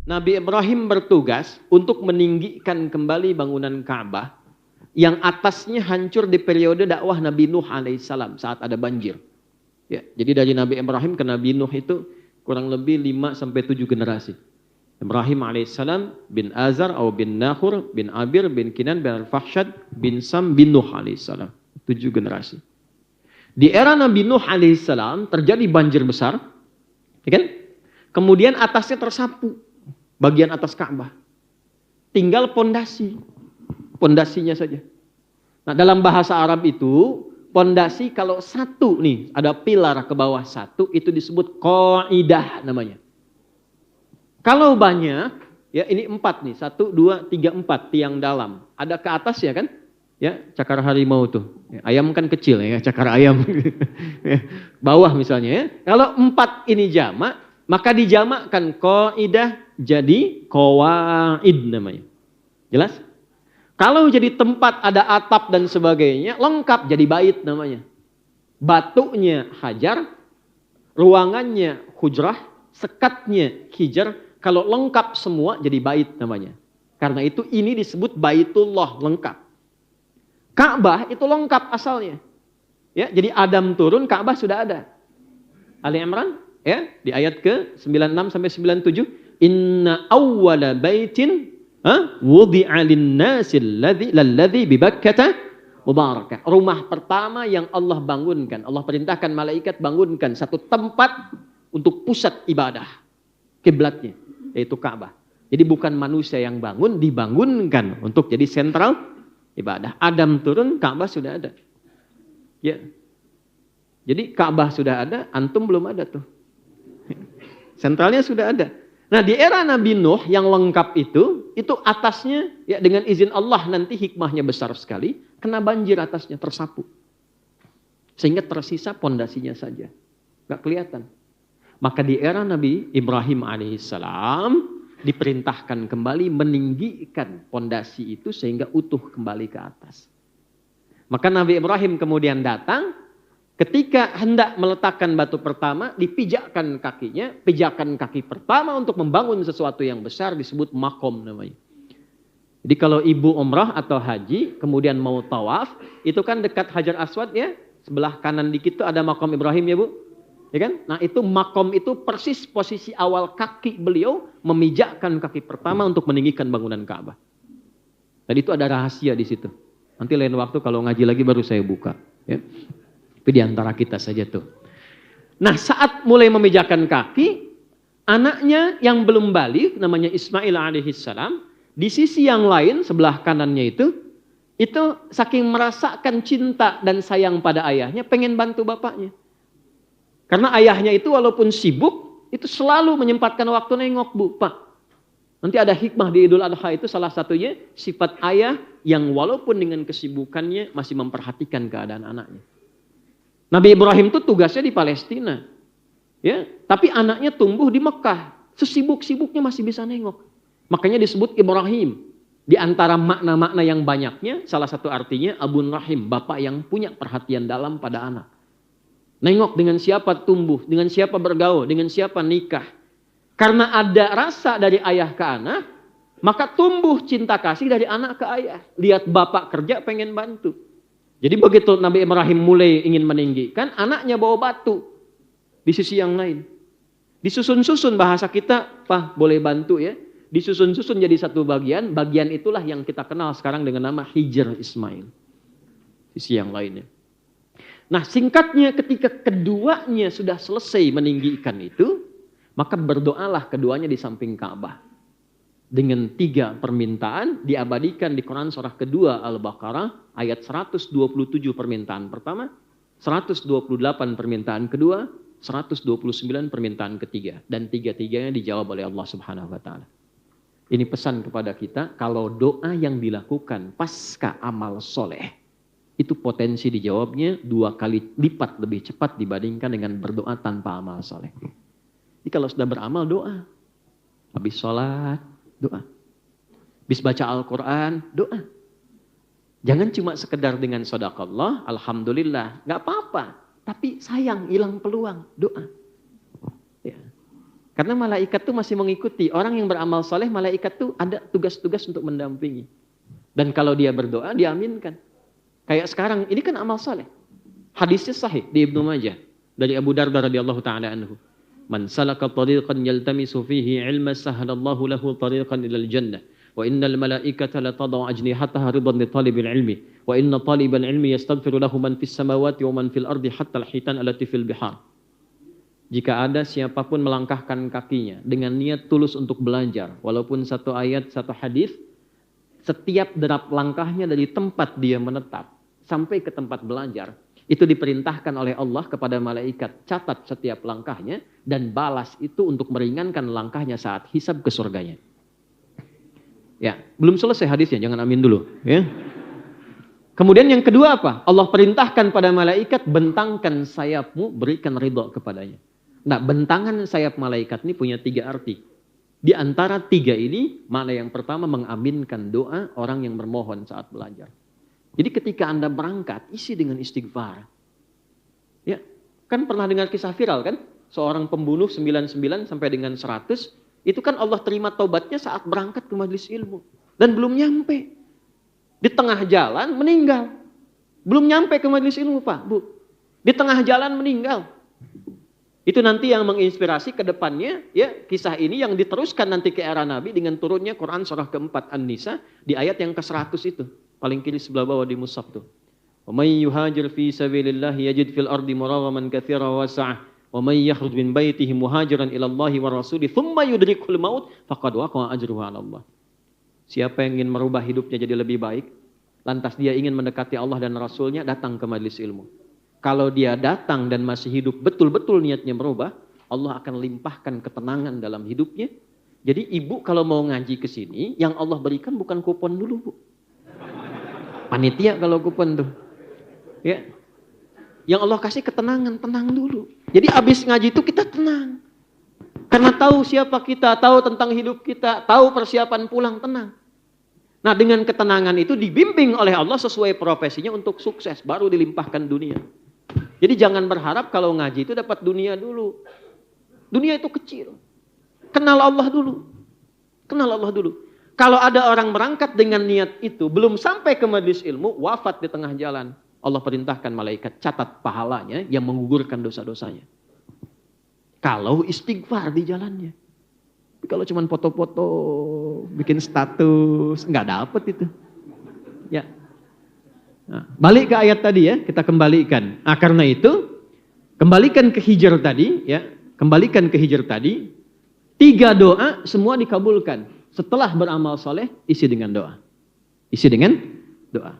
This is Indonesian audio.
Nabi Ibrahim bertugas untuk meninggikan kembali bangunan Ka'bah yang atasnya hancur di periode dakwah Nabi Nuh alaihissalam saat ada banjir. Ya, jadi dari Nabi Ibrahim ke Nabi Nuh itu kurang lebih 5-7 generasi. Ibrahim alaihissalam bin Azar atau bin Nahur bin Abir bin Kinan bin Al-Fahsyad bin Sam bin Nuh alaihissalam. 7 generasi. Di era Nabi Nuh alaihissalam terjadi banjir besar, ya kan? Kemudian atasnya tersapu. Bagian atas Ka'bah. Tinggal pondasinya saja. Nah, dalam bahasa Arab itu, pondasi kalau satu nih, ada pilar ke bawah satu, itu disebut qaidah namanya. Kalau banyak, ya ini 4 nih, 1, 2, 3, 4 tiang dalam. Ada ke atas ya kan? Ya, cakar harimau tuh. Ya, ayam kan kecil ya, cakar ayam. Bawah misalnya ya. Kalau 4 ini jamak, maka dijamakkan qaidah jadi qawaid namanya. Jelas? Kalau jadi tempat ada atap dan sebagainya, lengkap jadi bait namanya. Batunya hajar, ruangannya hujrah, sekatnya hijar, kalau lengkap semua jadi bait namanya. Karena itu ini disebut Baitullah lengkap. Ka'bah itu lengkap asalnya. Ya, jadi Adam turun, Ka'bah sudah ada. Ali Imran ya, di ayat ke-96 sampai 97, inna awwala baitin wudi'a lin-nasi alladzi bi Bakkah mubarakah. Rumah pertama yang Allah bangunkan, Allah perintahkan malaikat bangunkan satu tempat untuk pusat ibadah kiblatnya, yaitu Ka'bah. Jadi bukan manusia yang bangun, dibangunkan untuk jadi sentral ibadah. Adam turun, Ka'bah sudah ada. Ya. Jadi Ka'bah sudah ada, antum belum ada tuh. Sentralnya sudah ada. Nah, di era Nabi Nuh yang lengkap itu atasnya ya dengan izin Allah nanti hikmahnya besar sekali, kena banjir atasnya tersapu. Sehingga tersisa pondasinya saja. Enggak kelihatan. Maka di era Nabi Ibrahim alaihissalam diperintahkan kembali meninggikan pondasi itu sehingga utuh kembali ke atas. Maka Nabi Ibrahim kemudian datang. Ketika hendak meletakkan batu pertama, dipijakkan kakinya, pijakan kaki pertama untuk membangun sesuatu yang besar disebut makom namanya. Jadi kalau ibu umrah atau haji, kemudian mau tawaf, itu kan dekat Hajar Aswad ya, sebelah kanan dikit itu ada makom Ibrahim ya Bu. Ya kan? Nah itu makom itu persis posisi awal kaki beliau memijakkan kaki pertama untuk meninggikan bangunan Ka'bah. Dan itu ada rahasia di situ. Nanti lain waktu kalau ngaji lagi baru saya buka. Ya. Tapi di antara kita saja tuh. Nah saat mulai memijakkan kaki, anaknya yang belum balik namanya Ismail alaihissalam, di sisi yang lain sebelah kanannya itu saking merasakan cinta dan sayang pada ayahnya, pengen bantu bapaknya. Karena ayahnya itu walaupun sibuk, itu selalu menyempatkan waktu nengok Bu, Pak. Nanti ada hikmah di Idul Adha itu salah satunya sifat ayah yang walaupun dengan kesibukannya masih memperhatikan keadaan anaknya. Nabi Ibrahim itu tugasnya di Palestina. Ya, tapi anaknya tumbuh di Mekah. Sesibuk-sibuknya masih bisa nengok. Makanya disebut Ibrahim. Di antara makna-makna yang banyaknya, salah satu artinya Abun Rahim, bapak yang punya perhatian dalam pada anak. Nengok dengan siapa tumbuh, dengan siapa bergaul, dengan siapa nikah. Karena ada rasa dari ayah ke anak, maka tumbuh cinta kasih dari anak ke ayah. Lihat bapak kerja pengen bantu. Jadi begitu Nabi Ibrahim mulai ingin meninggikan, anaknya bawa batu di sisi yang lain. Disusun-susun bahasa kita, Pak boleh bantu ya. Disusun-susun jadi satu bagian, bagian itulah yang kita kenal sekarang dengan nama Hijr Ismail. Sisi yang lainnya. Nah singkatnya ketika keduanya sudah selesai meninggikan itu, maka berdoalah keduanya di samping Ka'bah. Dengan 3 permintaan diabadikan di Quran surah kedua Al-Baqarah ayat 127 permintaan pertama, 128 permintaan kedua, 129 permintaan ketiga. Dan 3-tiganya dijawab oleh Allah Subhanahu wa Ta'ala. Ini pesan kepada kita, kalau doa yang dilakukan pasca amal soleh, itu potensi dijawabnya 2 kali lipat lebih cepat dibandingkan dengan berdoa tanpa amal soleh. Jadi kalau sudah beramal doa, habis sholat, doa. Habis baca Al-Quran, doa. Jangan cuma sekedar dengan shadakallah, alhamdulillah, nggak apa-apa. Tapi sayang, hilang peluang, doa. Ya. Karena malaikat tuh masih mengikuti. Orang yang beramal soleh, malaikat tuh ada tugas-tugas untuk mendampingi. Dan kalau dia berdoa, diaminkan. Kayak sekarang, ini kan amal soleh. Hadisnya sahih di Ibnu Majah. Dari Abu Darda radhiyallahu ta'ala anhu. Man salaka tariqan yaltamisu fihi ilma sahalallahu lahu tariqan ilal jannah. Wa innal malaikata la tadau ajnihataha ridan li talibil ilmi. Wa inna talibal ilmi yastaghfiru lahu man fis samawati wa man fil ardi hatta al-hitan allati fil bihar. Jika ada siapapun melangkahkan kakinya dengan niat tulus untuk belajar, walaupun satu ayat, satu hadis, setiap derap langkahnya dari tempat dia menetap sampai ke tempat belajar, itu diperintahkan oleh Allah kepada malaikat, catat setiap langkahnya dan balas itu untuk meringankan langkahnya saat hisab ke surganya. Ya, belum selesai hadisnya, jangan amin dulu, ya. Kemudian yang kedua apa? Allah perintahkan pada malaikat, bentangkan sayapmu, berikan ridho kepadanya. Nah, bentangan sayap malaikat ini punya 3 arti. Di antara 3 ini, mana yang pertama mengaminkan doa orang yang bermohon saat belajar. Jadi ketika Anda berangkat, isi dengan istighfar. Ya, kan pernah dengar kisah viral kan? Seorang pembunuh 99 sampai dengan 100, itu kan Allah terima taubatnya saat berangkat ke majelis ilmu. Dan belum nyampe. Di tengah jalan meninggal. Belum nyampe ke majelis ilmu, Pak, Bu. Di tengah jalan meninggal. Itu nanti yang menginspirasi ke depannya, ya, kisah ini yang diteruskan nanti ke era Nabi dengan turunnya Quran surah keempat An-Nisa di ayat yang ke-100 itu. Paling kiri sebelah bawah di mushaf tuh. Wa may yuhajir fi sabilillah yajid fil ardi muragaman katsira wa sa'ah. Wa may yakhruj min baitihi muhajiran ila Allahi wa rasulih thumma yudrikul maut faqad waqa'a ajruhu 'ala Allah. Siapa yang ingin merubah hidupnya jadi lebih baik, lantas dia ingin mendekati Allah dan Rasulnya, datang ke majelis ilmu. Kalau dia datang dan masih hidup betul-betul niatnya merubah, Allah akan limpahkan ketenangan dalam hidupnya. Jadi ibu kalau mau ngaji ke sini, yang Allah berikan bukan kupon dulu, Bu. Panitia kalau kupon tuh. Ya. Yang Allah kasih ketenangan, tenang dulu. Jadi abis ngaji itu kita tenang. Karena tahu siapa kita, tahu tentang hidup kita, tahu persiapan pulang, tenang. Nah, dengan ketenangan itu dibimbing oleh Allah sesuai profesinya untuk sukses, baru dilimpahkan dunia. Jadi jangan berharap kalau ngaji itu dapat dunia dulu. Dunia itu kecil. Kenal Allah dulu. Kenal Allah dulu. Kalau ada orang berangkat dengan niat itu, belum sampai ke majelis ilmu, wafat di tengah jalan. Allah perintahkan malaikat, catat pahalanya yang menggugurkan dosa-dosanya. Kalau istighfar di jalannya. Tapi kalau cuma foto-foto, bikin status, nggak dapet itu. Ya. Nah, balik ke ayat tadi ya, kita kembalikan. Nah, karena itu, kembalikan ke Hijr tadi, ya, kembalikan ke Hijr tadi. 3 doa semua dikabulkan. Setelah beramal soleh, isi dengan doa. Isi dengan doa.